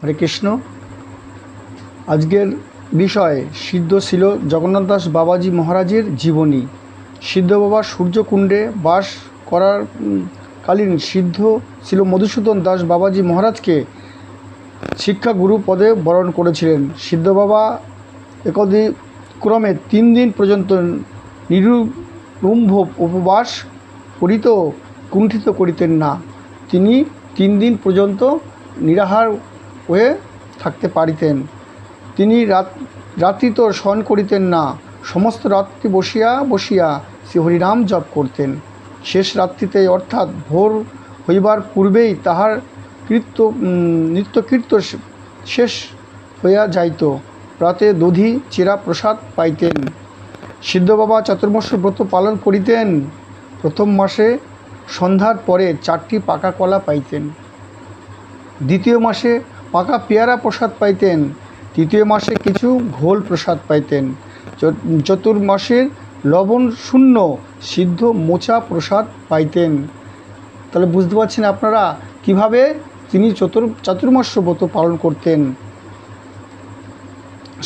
হরে কৃষ্ণ। আজকের বিষয় সিদ্ধ ছিল জগন্নাথ দাস বাবাজি মহারাজের জীবনী। সিদ্ধ বাবা সূর্যকুণ্ডে বাস করার কালীন সিদ্ধ ছিল মধুসূদন দাস বাবাজি মহারাজকে শিক্ষাগুরু পদে বরণ করেছিলেন। সিদ্ধ বাবা ক্রমে 3 দিন পর্যন্ত নিরুম্ভ উপবাস করিত কুণ্ঠিত করিতেন না। তিনি 3 দিন পর্যন্ত নিরাহার হয়ে থাকতে পারিতেন। তিনি রাত্রি তো শয়ন করিতেন না, সমস্ত রাত্রি বসিয়া বসিয়া শ্রী হরিনাম জপ করতেন। শেষ রাত্রিতে অর্থাৎ ভোর হইবার পূর্বেই তাহার নিত্যকৃত্য শেষ হইয়া যাইত। প্রাতে দধি চিরা প্রসাদ পাইতেন। সিদ্ধ বাবা চাতুর্মাস্য ব্রত পালন করিতেন। প্রথম মাসে সন্ধ্যার পরে 4টি পাকা কলা পাইতেন। দ্বিতীয় মাসে পাকা পেয়ারা প্রসাদ পাইতেন। তৃতীয় মাসে কিছু ঘোল প্রসাদ পাইতেন। চতুর্মাসের লবণ শূন্য সিদ্ধ মোচা প্রসাদ পাইতেন। তাহলে বুঝতে পারছেন আপনারা কিভাবে তিনি চাতুর্মাস্য ব্রত পালন করতেন।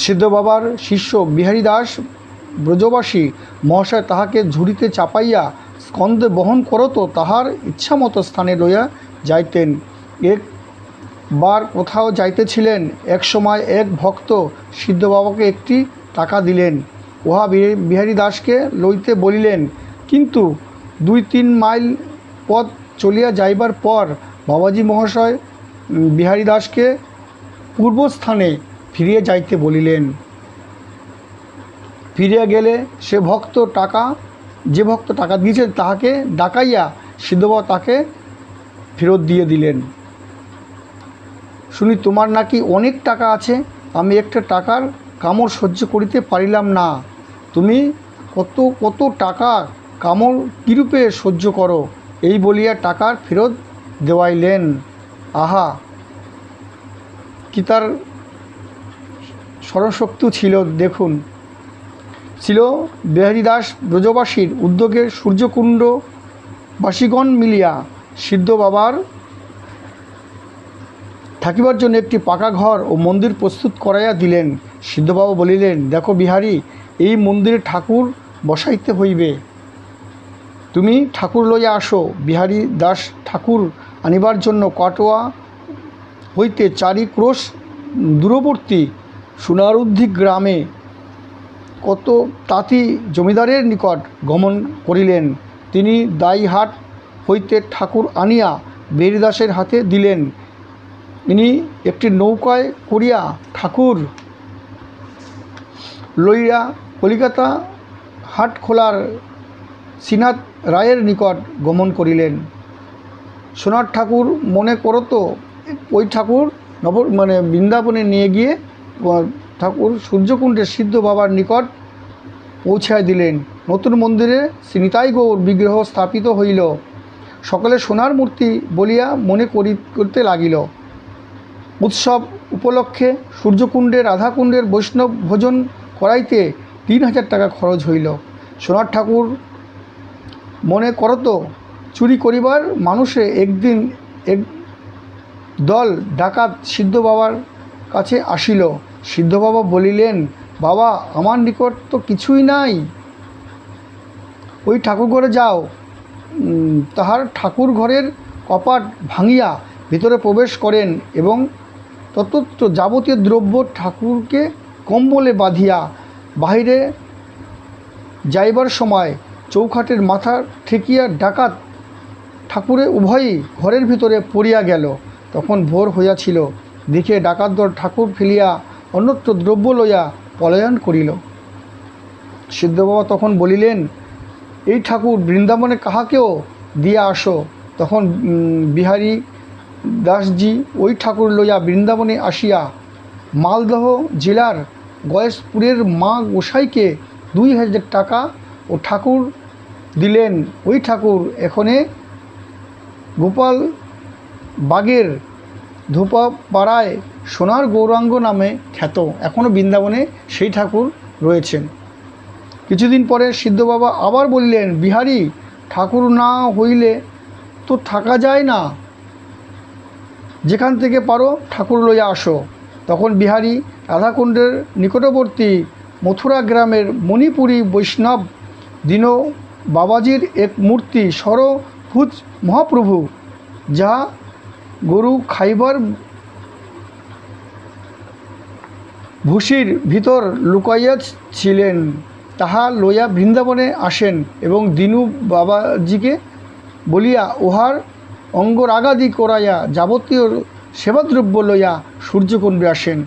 সিদ্ধ বাবার শিষ্য বিহারী দাস ব্রজবাসী মহাশয় তাহাকে ঝুড়িতে চাপাইয়া স্কন্ধে বহন করত, তাহার ইচ্ছামতো স্থানে লইয়া যাইতেন। একবার কোথাও যাইতেছিলেন, এক সময় এক ভক্ত সিদ্ধ বাবাকে একটি টাকা দিলেন। উহা বিহারী দাসকে লইতে বলিলেন, কিন্তু 2-3 মাইল পথ চলিয়া যাইবার পর বাবাজি মহাশয় বিহারী দাসকে পূর্বস্থানে ফিরিয়া যাইতে বলিলেন। ফিরিয়া গেলে যে ভক্ত টাকা দিয়েছেন তাহাকে ডাকাইয়া সিদ্ধবাবা তাকে ফেরত দিয়ে দিলেন। শুনি তোমার নাকি অনেক টাকা আছে, আমি একটা টাকার কামড় সহ্য করিতে পারিলাম না। তুমি কত টাকা কামড় কীরূপে সহ্য করো, এই বলিয়া টাকার ফেরত দেওয়াইলেন। আহা, কি তার স্মরণশক্তি ছিল দেখুন। ছিল বিহারী দাস ব্রজবাসীর উদ্যোগে সূর্যকুণ্ডবাসীগণ মিলিয়া সিদ্ধ বাবার থাকিবার জন্য একটি পাকা ঘর ও মন্দির প্রস্তুত করাইয়া দিলেন। সিদ্ধ বাবা বলিলেন, দেখো বিহারী, এই মন্দিরে ঠাকুর বসাইতে হইবে, তুমি ঠাকুর লইয়া আসো। বিহারী দাস ঠাকুর আনিবার জন্য কাটোয়া হইতে 4 ক্রোশ দূরবর্তী সোনারুদ্ধি গ্রামে কত তাঁতি জমিদারের নিকট গমন করিলেন। তিনি দাইহাট হইতে ঠাকুর আনিয়া বিহারী দাসের হাতে দিলেন। ইনি একটি নৌকায় করিয়া ঠাকুর লইয়া কলিকাতা হাটখোলার শ্রীনাথ রায়ের নিকট গমন করিলেন। সোনার ঠাকুর মনে করত ওই ঠাকুর বৃন্দাবনে নিয়ে গিয়ে ঠাকুর সূর্যকুণ্ডের সিদ্ধ বাবার নিকট পৌঁছায় দিলেন। নতুন মন্দিরে শ্রী নিতাই গৌর বিগ্রহ স্থাপিত হইল। সকলে সোনার মূর্তি বলিয়া মনে করতে লাগিল। উৎসব উপলক্ষে সূর্যকুণ্ডে রাধাকুণ্ডের বৈষ্ণব ভোজন করাইতে 3000 টাকা খরচ হইল। সোনার ঠাকুর মনে করত চুরি করিবার মানুষে একদিন এক দল ডাকাত সিদ্ধ বাবার কাছে আসিল। সিদ্ধ বাবা বলিলেন, বাবা, আমার নিকট তো কিছুই নাই, ওই ঠাকুর ঘরে যাও। তাহার ঠাকুর ঘরের কপাট ভাঙিয়া ভিতরে প্রবেশ করেন এবং ততত্র যাবতীয় দ্রব্য ঠাকুরকে কম্বলে বাঁধিয়া বাহিরে যাইবার সময় চৌখাটের মাথা ঠেকিয়া ডাকাত ঠাকুরে উভয়ই ঘরের ভিতরে পড়িয়া গেল। তখন ভোর হইয়াছিল। দেখে ডাকাত দল ঠাকুর ফেলিয়া অন্যত্র দ্রব্য লইয়া পলায়ন করিল। সিদ্ধ বাবা তখন বলিলেন, এই ঠাকুর বৃন্দাবনে কাহাকেও দিয়া আসো। তখন বিহারী দাসজি ওই ঠাকুর লইয়া বৃন্দাবনে আসিয়া মালদহ জেলার গয়েশপুরের মা গোসাইকে 2000 টাকা ও ঠাকুর দিলেন। ওই ঠাকুর এখনে গোপাল বাগের ধূপাপাড়ায় সোনার গৌরাঙ্গ নামে খ্যাত। এখনও বৃন্দাবনে সেই ঠাকুর রয়েছেন। কিছুদিন পরে সিদ্ধ বাবা আবার বললেন, বিহারী, ঠাকুর না হইলে তো থাকা যায় না। যেখান থেকে পারো ঠাকুর লইয়া আসো। তখন বিহারী রাধাকুণ্ডের নিকটবর্তী মথুরা গ্রামের মণিপুরী বৈষ্ণব দীন বাবাজির এক মূর্তি সরভুজ মহাপ্রভু, যা গরু খাইবার ভুসির ভিতর লুকাইয়া ছিলেন, তাহা লইয়া বৃন্দাবনে আসেন এবং দীনু বাবাজিকে বলিয়া উহার অঙ্গরাগাদি করাইয়া যাবতীয় সেবাদ্রব্য লইয়া সূর্যকুণ্ডে আসেন।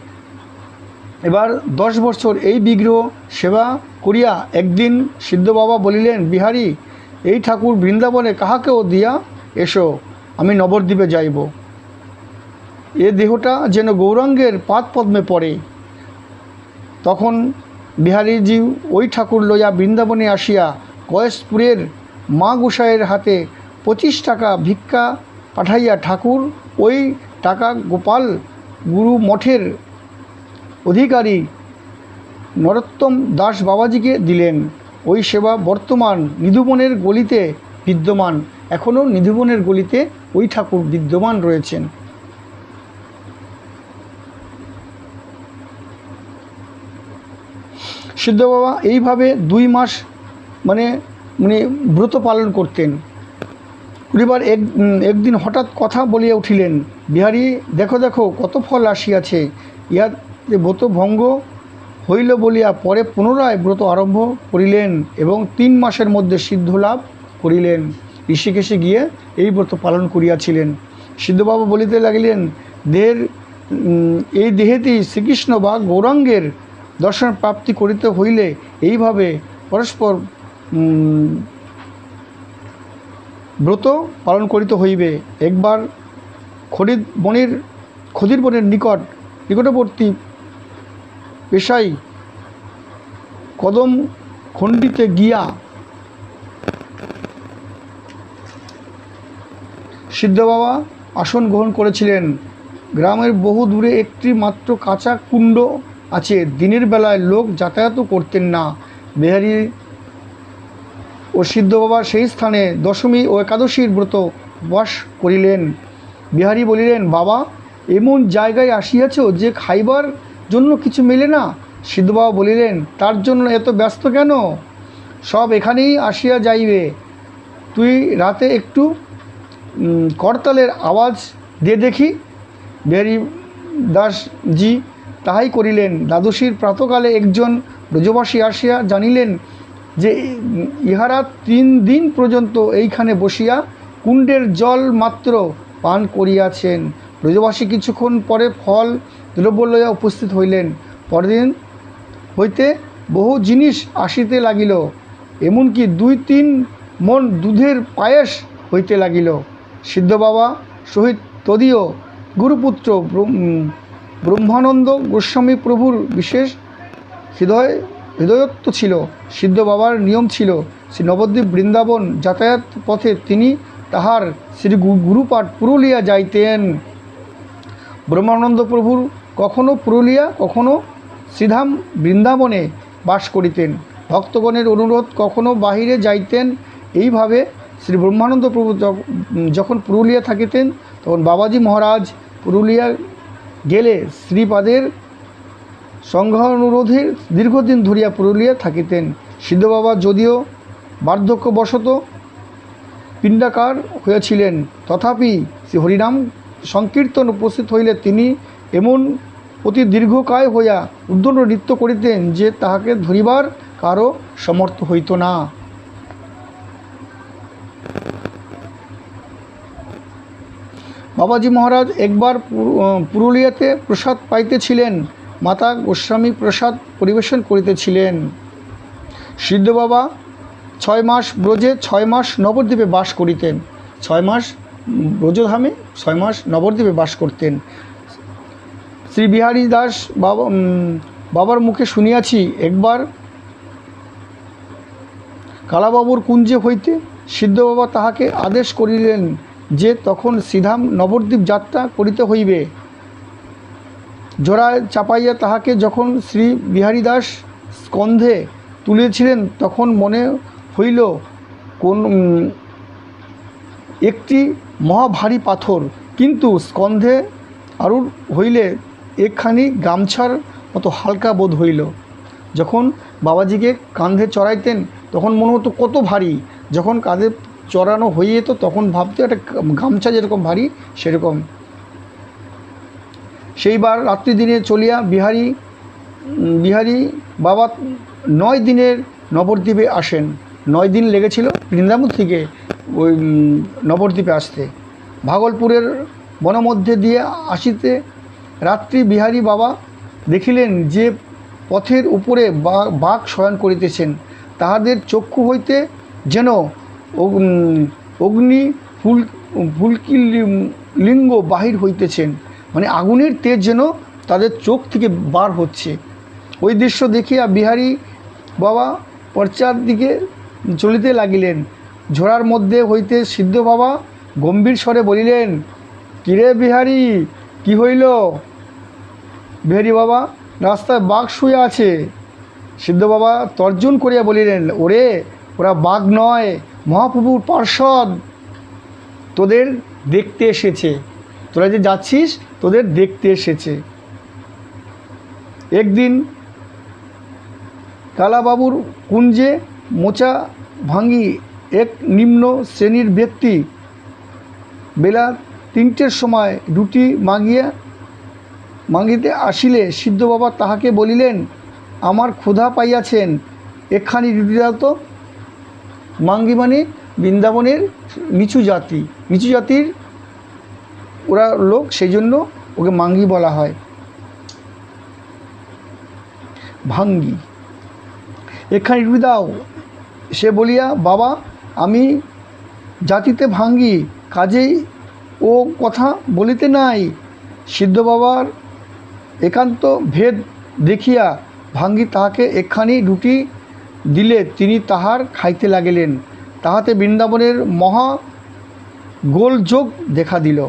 এবার 10 বছর এই বিগ্রহ সেবা করিয়া একদিন সিদ্ধ বাবা বলিলেন, বিহারী, এই ঠাকুর বৃন্দাবনে কাহাকেও দিয়া এসো, আমি নবদ্বীপে যাইব। এ দেহটা যেন গৌরাঙ্গের পাদ পদ্মে পড়ে। তখন বিহারীজি ওই ঠাকুর লইয়া বৃন্দাবনে আসিয়া কয়েসপুরের মা গোসাইয়ের হাতে 25 টাকা ভিক্ষা পাঠাইয়া ঠাকুর ওই টাকা গোপাল গুরু মঠের অধিকারী নরোত্তম দাস বাবাজিকে দিলেন। ওই সেবা বর্তমান নিধুবনের গলিতে বিদ্যমান। এখনও নিধুবনের গলিতে ওই ঠাকুর বিদ্যমান রয়েছেন। সিদ্ধ বাবা এইভাবে 2 মাস মানে ব্রত পালন করতেন। এবার একদিন হঠাৎ কথা বলিয়া উঠিলেন, বিহারী, দেখো দেখো কত ফল আসিয়াছে, ইহাতে ব্রত ভঙ্গ হইল বলিয়া পরে পুনরায় ব্রত আরম্ভ করিলেন এবং 3 মাসের মধ্যে সিদ্ধ লাভ করিলেন। ঋষিকেশে গিয়ে এই ব্রত পালন করিয়াছিলেন। সিদ্ধবাবা বলিতে লাগিলেন, এই দেহেতেই শ্রীকৃষ্ণ বা গৌরাঙ্গের দর্শন প্রাপ্তি করিতে হইলে এইভাবে পরস্পর ব্রত পালন করিতে হইবে। একবার খদির বনের নিকটবর্তী পেশাই কদম খণ্ডিতে গিয়া সিদ্ধ বাবা আসন গ্রহণ করেছিলেন। গ্রামের বহু দূরে একটি মাত্র কাঁচা কুণ্ড আছে। দিনের বেলায় লোক যাতায়াত করতেন না। বিহারী ও সিদ্ধ বাবা সেই স্থানে দশমী ও একাদশীর ব্রত উপবাস করিলেন। বিহারী বলিলেন, বাবা, এমন জায়গায় আসিয়াছ যে খাইবার জন্য কিছু মেলে না। সিদ্ধ বাবা বলিলেন, তার জন্য এত ব্যস্ত কেন? সব এখানেই আসিয়া যাইবে। তুই রাতে একটু করতালের আওয়াজ দিয়ে দেখি। বিহারী দাসজি তাহাই করিলেন। দ্বাদশীর প্রাতকালে একজন ব্রজবাসী আসিয়া জানিলেন যে ইহারা 3 দিন পর্যন্ত এইখানে বসিয়া কুণ্ডের জল মাত্র পান করিয়াছেন। ব্রজবাসী কিছুক্ষণ পরে ফল দ্রব্য লইয়া উপস্থিত হইলেন। পরদিন হইতে বহু জিনিস আসিতে লাগিল, এমনকি 2-3 মণ দুধের পায়েস হইতে লাগিল। সিদ্ধ বাবা সহিত তদীয় গুরুপুত্র ব্রহ্মানন্দ গোস্বামী প্রভুর বিশেষ হৃদয়ত্ব ছিল। সিদ্ধ বাবার নিয়ম ছিল, শ্রী নবদ্বীপ বৃন্দাবন যাতায়াত পথে তিনি তাহার শ্রী গুরুপাঠ পুরুলিয়া যাইতেন। ব্রহ্মানন্দ প্রভুর কখনো পুরুলিয়া কখনো শ্রীধাম বৃন্দাবনে বাস করিতেন। ভক্তগণের অনুরোধ কখনো বাহিরে যাইতেন। এইভাবে শ্রী ব্রহ্মানন্দ প্রভু যখন পুরুলিয়া থাকিতেন, তখন বাবাজি মহারাজ পুরুলিয়া গেলে শ্রীপাদের সংঘানুরোধে দীর্ঘদিন ধরিয়া পুরুলিয়া থাকিতেন। সিদ্ধ বাবা যদিও বার্ধক্যবশত পিণ্ডাকার হয়েছিলেন, তথাপি শ্রী হরিনাম সংকীর্তন উপস্থিত হইলে তিনি এমন অতি দীর্ঘকায় হইয়া উদ্দণ্ড নৃত্য করিতেন যে তাহাকে ধরিবার কারো সমর্থ হইত না। বাবাজি মহারাজ একবার পুরুলিয়াতে প্রসাদ পাইতেছিলেন। মাতা গোস্বামী প্রসাদ পরিবেশন করিতেছিলেন। সিদ্ধ বাবা 6 মাস ব্রজে 6 মাস নবদ্বীপে বাস করিতেন। 6 মাস ব্রজধামে 6 মাস নবদ্বীপে বাস করতেন। শ্রী বিহারী দাস বাবার মুখে শুনিয়াছি, একবার কালাবাবুর কুঞ্জে হইতে সিদ্ধ বাবা তাহাকে আদেশ করিলেন যে তখন শ্রীধাম নবদ্বীপ যাত্রা করিতে হইবে। জোড়ায় চাপাইয়া তাহাকে যখন শ্রী বিহারী দাস স্কন্ধে তুলেছিলেন, তখন মনে হইল কোন একটি মহাভারী পাথর কিন্তু স্কন্ধে আরূঢ় হইলে একখানি গামছার মতো হালকা বোধ হইল। যখন বাবাজিকে কাঁধে চড়াইতেন তখন মনে হতো কত ভারী, যখন কাঁধে চড়ানো হয়ে যেত তখন ভাবতো একটা গামছা যেরকম ভারী সেরকম। সেইবার রাত্রি দিনে চলিয়া বিহারী বাবা 9 দিনের নবদ্বীপে আসেন। 9 দিন লেগেছিল বৃন্দাবন থেকে ওই নবদ্বীপে আসতে। ভাগলপুরের বনমধ্যে দিয়ে আসিতে রাত্রি বিহারী বাবা দেখিলেন যে পথের উপরে বাঘ শয়ন করিতেছেন। তাহাদের চক্ষু হইতে যেন অগ্নি ফুলকিলিঙ্গ বাহির হইতেছেন, মানে আগুনের তেজ যেন তাদের চোখ থেকে বার হচ্ছে। ওই দৃশ্য দেখিয়া বিহারী বাবা পশ্চাৎ দিকে চলিতে লাগিলেন। ঝোড়ার মধ্যে হইতে সিদ্ধ বাবা গম্ভীর স্বরে বলিলেন, কিরে বিহারী, কি হইল? বিহারী বাবা, রাস্তায় বাঘ শুয়ে আছে। সিদ্ধ বাবা তর্জন করিয়া বলিলেন, ওরে, ওরা বাঘ নয়, মহাপ্রভুর পার্ষদ, তোদের দেখতে এসেছে। তোরা যে যাচ্ছিস তোদের দেখতে এসেছে। একদিন কালাবাবুর কুঞ্জে মোচা ভাঙ্গি এক নিম্ন শ্রেণীর ব্যক্তি বেলা 3টের সময় রুটি মাগিতে আসিলে সিদ্ধ বাবা তাহাকে বলিলেন, আমার ক্ষুধা পাইয়াছেন, একখানি রুটি দাও তো। মাঙ্গি মানে বৃন্দাবনের নিচু জাতির ওরা লোক, সেই জন্য ওকে মাঙ্গি বলা হয়। ভাঙ্গি, একখানি রুটি দাও। সে বলিয়া, বাবা, আমি জাতিতে ভাঙ্গি, কাজেই ও কথা বলিতে নাই। সিদ্ধ বাবার একান্ত ভেদ দেখিয়া ভাঙ্গি তাহাকে একখানি রুটি দিলে তিনি তাহার খাইতে লাগিলেন। তাহাতে বৃন্দাবনের মহা গোলযোগ দেখা দিল।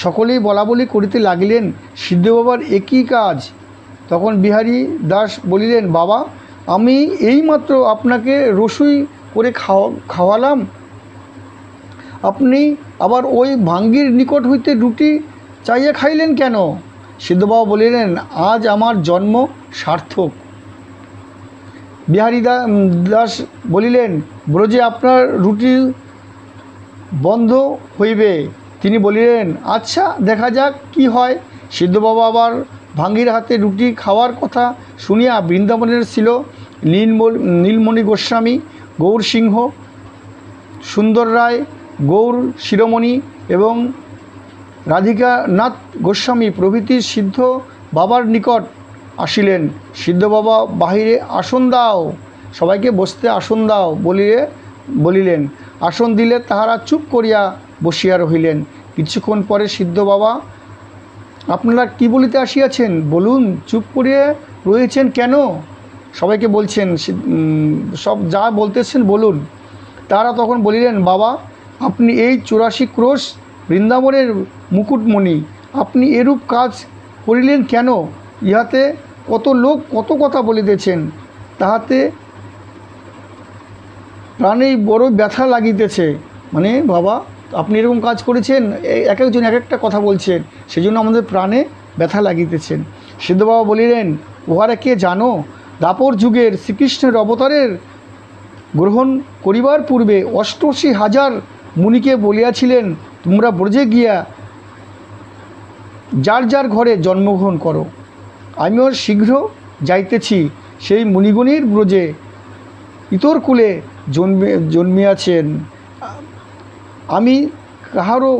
সকলেই বলাবলি করিতে লাগিলেন, সিদ্ধ বাবার একই কাজ। তখন বিহারী দাস বলিলেন, বাবা, আমি এইমাত্র আপনাকে রসুই করে খাওয়ালাম, আপনি আবার ওই ভাঙ্গির নিকট হইতে রুটি চাইয়া খাইলেন কেন? সিদ্ধ বাবা বলিলেন, আজ আমার জন্ম সার্থক। বিহারী দাস বলিলেন, ব্রজে আপনার রুটি বন্ধ হইবে। তিনি বলিলেন, আচ্ছা, দেখা যাক কি হয়। সিদ্ধ বাবা আবার ভাঙ্গির হাতে রুটি খাওয়ার কথা শুনিয়া বৃন্দাবনের ছিল নীলমণি গোস্বামী, গৌর সিংহ, সুন্দর রায়, গৌর শিরোমণি এবং রাধিকানাথ গোস্বামী প্রভৃতি সিদ্ধ বাবার নিকট আসিলেন। সিদ্ধ বাবা বাহিরে আসন দাও, সবাইকে বসতে আসন দাও বলিলেন। আসন দিলে তাহারা চুপ করিয়া বসিয়া রহিলেন। কিছুক্ষণ পরে সিদ্ধ বাবা, আপনারা কি বলিতে আসিয়াছেন বলুন, চুপ করিয়া রয়েছেন কেন? সবাইকে বলছেন, সব যা বলতেছেন বলুন। তারা তখন বলিলেন, বাবা, আপনি এই 84 ক্রোশ বৃন্দাবনের মুকুটমণি, আপনি এরূপ কাজ করিলেন কেন? ইহাতে কত লোক কত কথা বলিতেছেন, তাহাতে প্রাণেই বড় ব্যথা লাগিতেছে। মানে বাবা, আপনি এরকম কাজ করেছেন, এক একজন এক একটা কথা বলছেন, সেজন্য আমাদের প্রাণে ব্যথা লাগিতেছেন। সিদ্ধ বাবা বলিলেন, উহারা কে জানো? দাপর যুগের শ্রীকৃষ্ণের অবতারের গ্রহণ করিবার পূর্বে 88,000 মুনিকে বলিয়াছিলেন, তোমরা ব্রজে গিয়া যার যার ঘরে জন্মগ্রহণ করো। আমিও শীঘ্র যাইতেছি সেই মুনিগণের ব্রজে ইতর কুলে জন্মিয়াছেন। আমি কাহারও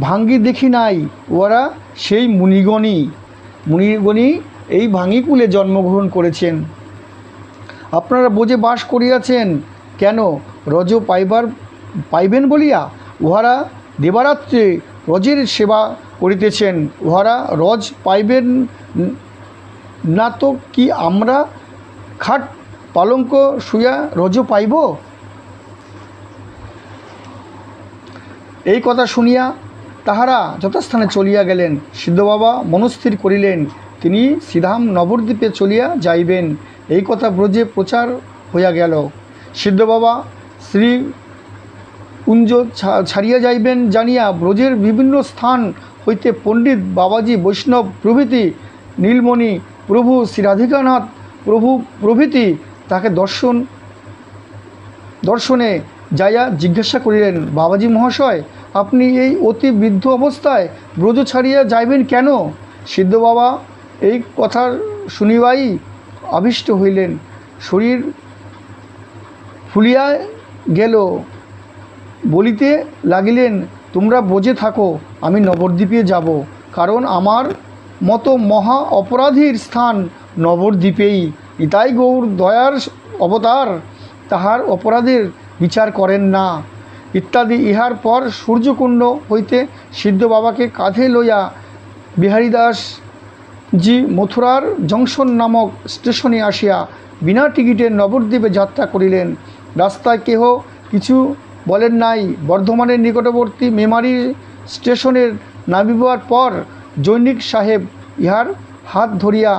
ভাঙ্গি দেখি নাই, ওরা সেই মুনিগণই এই ভাঙ্গিকুলে জন্মগ্রহণ করেছেন। আপনারা ব্রজে বাস করিয়াছেন কেন? রজ পাইবেন বলিয়া। উহারা দেবারাত্রে রজের সেবা করিতেছেন, উহারা রজ পাইবেন না তো কি আমরা খাট পালঙ্ক শুয়া রজ পাইব? এই কথা শুনিয়া তাহারা যথাস্থানে চলিয়া গেলেন। সিদ্ধ বাবা মনস্থির করিলেন, তিনি সিধাম নবদ্বীপে চলিয়া যাইবেন। এই কথা ব্রজে প্রচার হইয়া গেল। সিদ্ধ বাবা শ্রীকুঞ্জ ছাড়িয়া যাইবেন জানিয়া ব্রজের বিভিন্ন স্থান হইতে পণ্ডিত বাবাজি বৈষ্ণব প্রভৃতি, নীলমণি প্রভু, শ্রী রাধিকানাথ প্রভু প্রভৃতি তাকে দর্শনে যাইয়া জিজ্ঞাসা করিলেন, বাবাজি মহাশয়, আপনি এই অতি বৃদ্ধ অবস্থায় ব্রজ ছাড়িয়া যাইবেন কেন? সিদ্ধ বাবা এই কথা শুনিবাই আবিষ্ট হইলেন, শরীর ফুলিয়া গেল, বলিতে লাগিলেন, তোমরা ব্রজে থাকো, আমি নবদ্বীপে যাব, কারণ আমার মতো মহা অপরাধীর স্থান নবদ্বীপেই। নিতাই গৌর দয়ার অবতার, তাহার অপরাধের বিচার করেন না, ইত্যাদি। ইহার পর সূর্যকুণ্ড হইতে সিদ্ধ বাবাকে কাঁধে লইয়া বিহারীদাসজি মথুরার জংশন নামক স্টেশনে আসিয়া বিনা টিকিটে নবদ্বীপে যাত্রা করিলেন। রাস্তায় কেহ কিছু বলেন নাই। বর্ধমানের নিকটবর্তী মেমারি স্টেশনের নামিবার পর জৈনিক সাহেব ইহার হাত ধরিয়া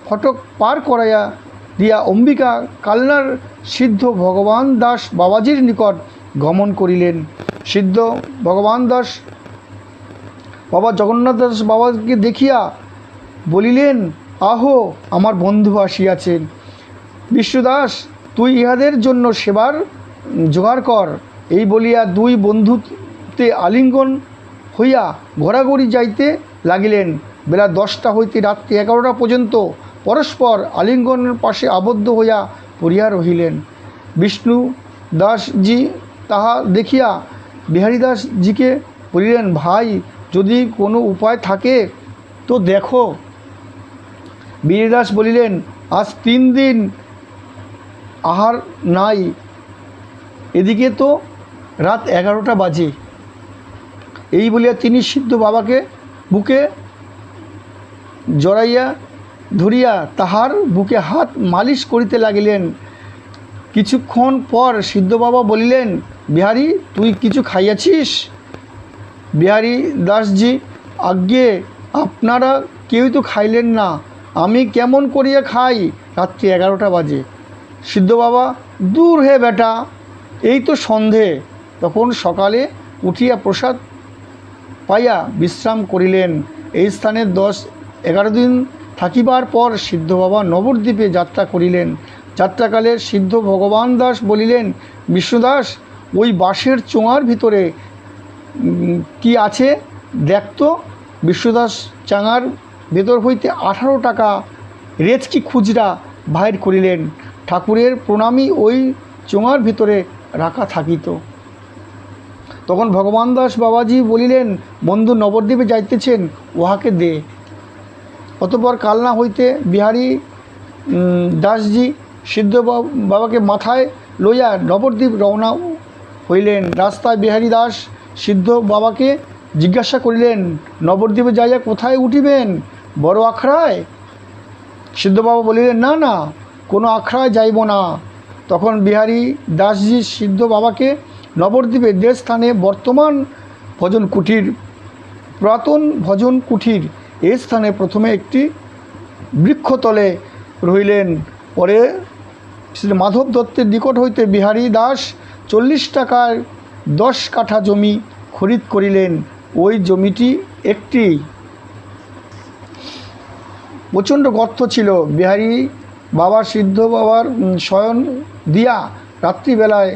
ফটক পার করাইয়া দিয়া অম্বিকা কালনার সিদ্ধ ভগবান দাস বাবাজির নিকট গমন করিলেন। সিদ্ধ ভগবান দাস বাবা জগন্নাথ দাস বাবাকে দেখিয়া বলিলেন, আহো, আমার বন্ধু আসিয়াছেন। বিষ্ণুদাস, তুই ইহাদের জন্য সেবার জোগাড় কর। এই বলিয়া দুই বন্ধুতে আলিঙ্গন হইয়া ঘোরাঘুরি যাইতে লাগিলেন। বেলা 10টা হইতে রাত্রি 11টা পর্যন্ত পরস্পর আলিঙ্গনের পাশে আবদ্ধ হইয়া পড়িয়া রহিলেন। বিষ্ণু দাসজি তাহা দেখিয়া বিহারীদাসজিকে বলিলেন, ভাই, যদি কোনো উপায় থাকে তো দেখো। বিহারীদাস বলিলেন, আজ 3 দিন আহার নাই, এদিকে তো রাত 11টা বাজে। এই বলিয়া তিনি সিদ্ধ বাবাকে বুকে জড়াইয়া ধরিয়া তাহার বুকে হাত মালিশ করিতে লাগিলেন। কিছুক্ষণ পর সিদ্ধ বাবা বলিলেন, বিহারী, তুই কিছু খাইয়াছিস? বিহারী দাসজি, আজ্ঞে, আপনারা কেউই তো খাইলেন না, আমি কেমন করিয়া খাই, রাত্রি 11টা বাজে। সিদ্ধ বাবা, দূর হে বেটা, এই তো সন্ধে। তখন সকালে উঠিয়া প্রসাদ পাইয়া বিশ্রাম করিলেন। এই স্থানে 10-11 দিন থাকিবার পর সিদ্ধ বাবা নবদ্বীপে যাত্রা করিলেন। যাত্রাকালে সিদ্ধ ভগবান দাস বলিলেন, বিষ্ণুদাস, ওই বাঁশের চোঙার ভিতরে কি আছে দেখতো। বিষ্ণুদাস চাঙার ভেতর হইতে 18 টাকা রেচকি খুচরা বাহির করিলেন। ঠাকুরের প্রণামী ওই চোঙার ভিতরে রাখা থাকিত। তখন ভগবান দাস বাবাজি বলিলেন, বন্ধু নবদ্বীপে যাইতেছেন, উহাকে দে। অতঃপর কালনা হইতে বিহারী দাসজি সিদ্ধ বাবাকে মাথায় লইয়া নবদ্বীপ রওনা হইলেন। রাস্তায় বিহারী দাস সিদ্ধ বাবাকে জিজ্ঞাসা করিলেন, নবদ্বীপে যাইয়া কোথায় উঠিবেন? বড় আখড়ায়? সিদ্ধ বাবা বলিলেন, না না, কোনো আখড়ায় যাইব না। তখন বিহারী দাসজি সিদ্ধ বাবাকে নবদ্বীপের যে স্থানে বর্তমান ভজন কুটির, পুরাতন ভজন কুটির, এই স্থানে প্রথমে একটি বৃক্ষতলে রহিলেন। পরে শ্রী মাধব দত্তের নিকট হইতে বিহারী দাস 40 টাকায় 10 কাঠা জমি খরিদ করিলেন। ওই জমিটি একটি প্রচণ্ড গর্ত ছিল। বিহারী বাবা সিদ্ধ বাবার শয়ন দিয়া রাত্রিবেলায়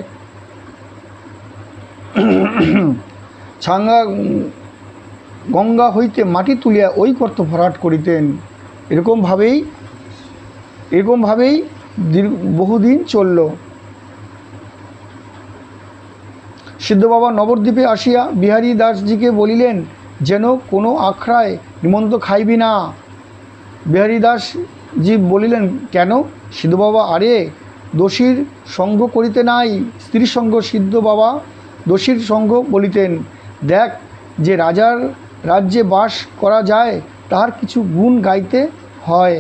ছাঙ্গা গঙ্গা হইতে মাটি তুলিয়া ওই গর্ত ভরাট করিতেন। এরকমভাবেই বহুদিন চলল। সিদ্ধ বাবা নবদ্বীপে আসিয়া বিহারী দাসজিকে বলিলেন, যেন কোনো আখড়ায় নিমন্ত খাইবি না। বিহারী দাসজি বলিলেন, কেন? সিদ্ধ বাবা, আরে, দোষীর সঙ্গ করিতে নাই, স্ত্রীর সঙ্গ। সিদ্ধ বাবা দোষীর সঙ্গ বলিতেন। দেখ, যে রাজার রাজ্যে বাস করা যায় তাহার কিছু গুণ গাইতে হয়।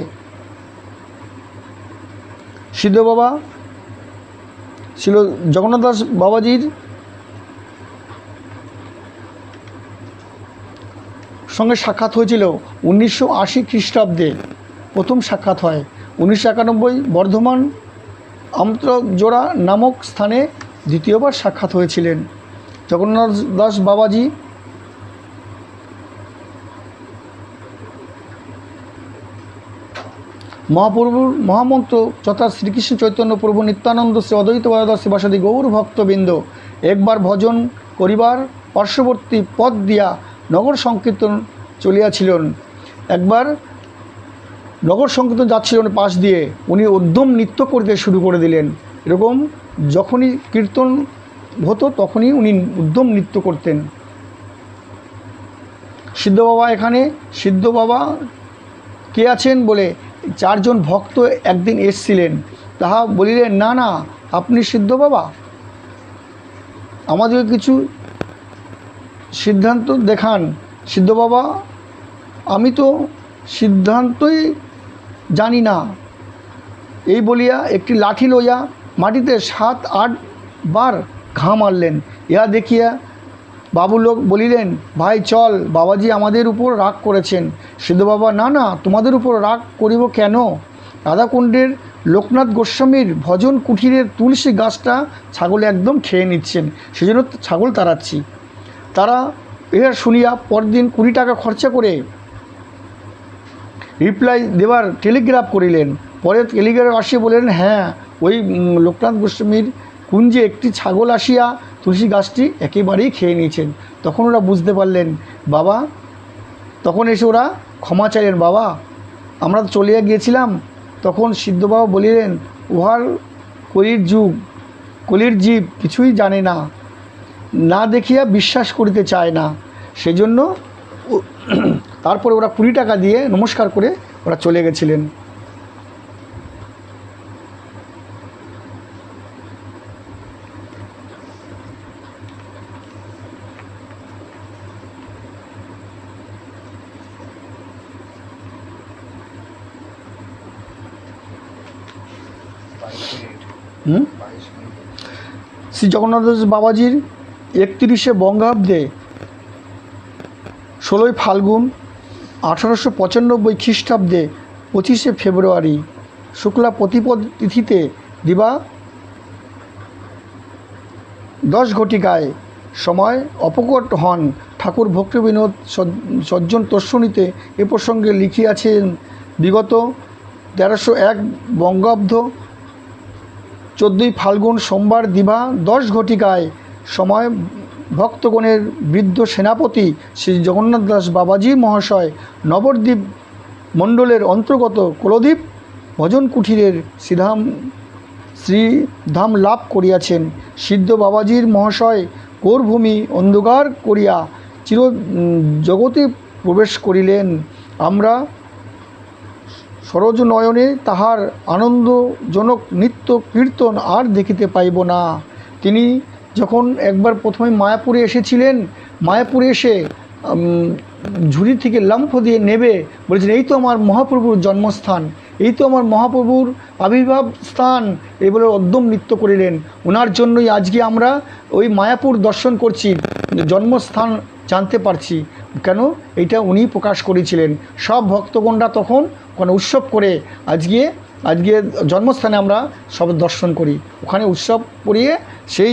সিদ্ধ বাবা ছিল জগন্নাথ দাস বাবাজির সঙ্গে সাক্ষাৎ হয়েছিল 1980 খ্রিস্টাব্দে, প্রথম সাক্ষাৎ হয়। 1991 বর্ধমান আমত্রজোড়া নামক স্থানে দ্বিতীয়বার সাক্ষাৎ হয়েছিলেন। জগন্নাথ দাস বাবাজি মহাপ্রভুর মহামন্ত্র যথা শ্রীকৃষ্ণ চৈতন্য প্রভু নিত্যানন্দ শ্রী অদ্বৈত গদাধর শিবাসাদি গৌর ভক্তবৃন্দ একবার ভজন করিবার পার্শ্ববর্তী পথ দিয়া নগর সংকীর্তন চলিয়াছিলেন। একবার নগর সংকীর্তন যাচ্ছিলেন পাশ দিয়ে, উনি উদ্যম নৃত্য করতে শুরু করে দিলেন। এরকম যখনই কীর্তন হতো তখনই উনি উদ্যম নৃত্য করতেন। সিদ্ধ বাবা এখানে, সিদ্ধ বাবা কে আছেন বলে 4 জন ভক্ত একদিন এসছিলেন। তাহা বলিলেন, না না, আপনি সিদ্ধ বাবা, আমাদের কিছু সিদ্ধান্ত দেখান। সিদ্ধ বাবা, আমি তো সিদ্ধান্তই জানি না, এই বলিয়া একটি লাঠি লইয়া মাটিতে 7-8 বার ঘা মারলেন। ইহা দেখিয়া বাবুলোক বলিলেন, ভাই চল, বাবাজি আমাদের উপর রাগ করেছেন। সিদ্ধ বাবা, না না, তোমাদের উপর রাগ করিব কেন? রাধাকুণ্ডের লোকনাথ গোস্বামীর ভজন কুঠিরের তুলসী গাছটা ছাগলে একদম খেয়ে নিচ্ছেন, সেজন্য ছাগল তাড়াচ্ছি। তারা ইহা শুনিয়া পরদিন 20 টাকা খরচা করে রিপ্লাই দেবার টেলিগ্রাফ করিলেন। পরে টেলিগ্রাফ আসিয়া বললেন, হ্যাঁ, ওই লোকনাথ গোস্বামীর কুঞ্জে একটি ছাগল আসিয়া তুলসী গাছটি একেবারেই খেয়ে নিয়েছেন। তখন ওরা বুঝতে পারলেন বাবা, তখন এসে ওরা ক্ষমা চাইলেন, বাবা আমরা চলিয়া গিয়েছিলাম। তখন সিদ্ধ বাবা বলিলেন, উহার কলির যুগ, কলির জীব কিছুই জানে না, না দেখিয়া বিশ্বাস করিতে চায় না, সেজন্য তারপরে ওরা 20 টাকা দিয়ে নমস্কার করে ওরা চলে গেছিলেন। শ্রী জগন্নাথ দাস বাবাজির 31শে বঙ্গাব্দে 16ই ফাল্গুন 1895 খ্রিস্টাব্দে 25শে ফেব্রুয়ারি শুক্লা প্রতিপদ তিথিতে দিবা 10 ঘটিকায় সময় অপকট হন ঠাকুর ভক্তিবিনোদ সজ্জন তস্বনীতে এ প্রসঙ্গে লিখিয়াছেন, বিগত 1301 বঙ্গাব্দ 14ই ফাল্গুন সোমবার দিবা 10 ঘটিকায় সময় ভক্তগণের বৃদ্ধ সেনাপতি শ্রী জগন্নাথ দাস বাবাজি মহাশয় নবদ্বীপ মণ্ডলের অন্তর্গত কুলদ্বীপ ভজন কুঠিরের শ্রীধাম লাভ করিয়াছেন। সিদ্ধ বাবাজির মহাশয় গৌরভূমি অন্ধকার করিয়া চির জগতে প্রবেশ করিলেন। আমরা সরোজ নয়নে তাহার আনন্দজনক নিত্য কীর্তন আর দেখিতে পাইব না। তিনি যখন একবার প্রথমে মায়াপুরে এসেছিলেন, মায়াপুরে এসে ঝুড়ি থেকে লম্ফ দিয়ে নেবে বলেছেন, এই তো আমার মহাপ্রভুর জন্মস্থান, এই তো আমার মহাপ্রভুর আবির্ভাব স্থান, এই বলে উদ্যম নৃত্য করিলেন। ওনার জন্যই আজকে আমরা ওই মায়াপুর দর্শন করছি, জন্মস্থান জানতে পারছি, কেন এইটা উনি প্রকাশ করেছিলেন। সব ভক্তগণরা তখন ওখানে উৎসব করে আজকে জন্মস্থানে আমরা সব দর্শন করি, ওখানে উৎসব করিয়ে সেই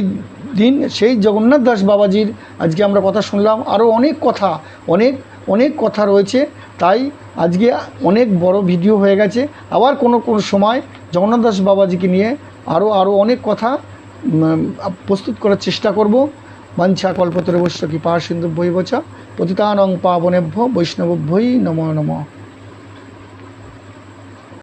দিন সেই জগন্নাথ দাস বাবাজির আজকে আমরা কথা শুনলাম। আরও অনেক কথা, অনেক কথা রয়েছে, তাই আজকে অনেক বড় ভিডিও হয়ে গেছে। আবার কোনো সময় জগন্নাথ দাস বাবাজিকে নিয়ে আরও অনেক কথা প্রস্তুত করার চেষ্টা করব। বাঞ্ছা কল্পতরুভ্যশ্চ কৃপা সিন্ধুভ্যৈব চ পতিতানাং পাবনেভ্যো বৈষ্ণবেভ্যো নমো নমঃ।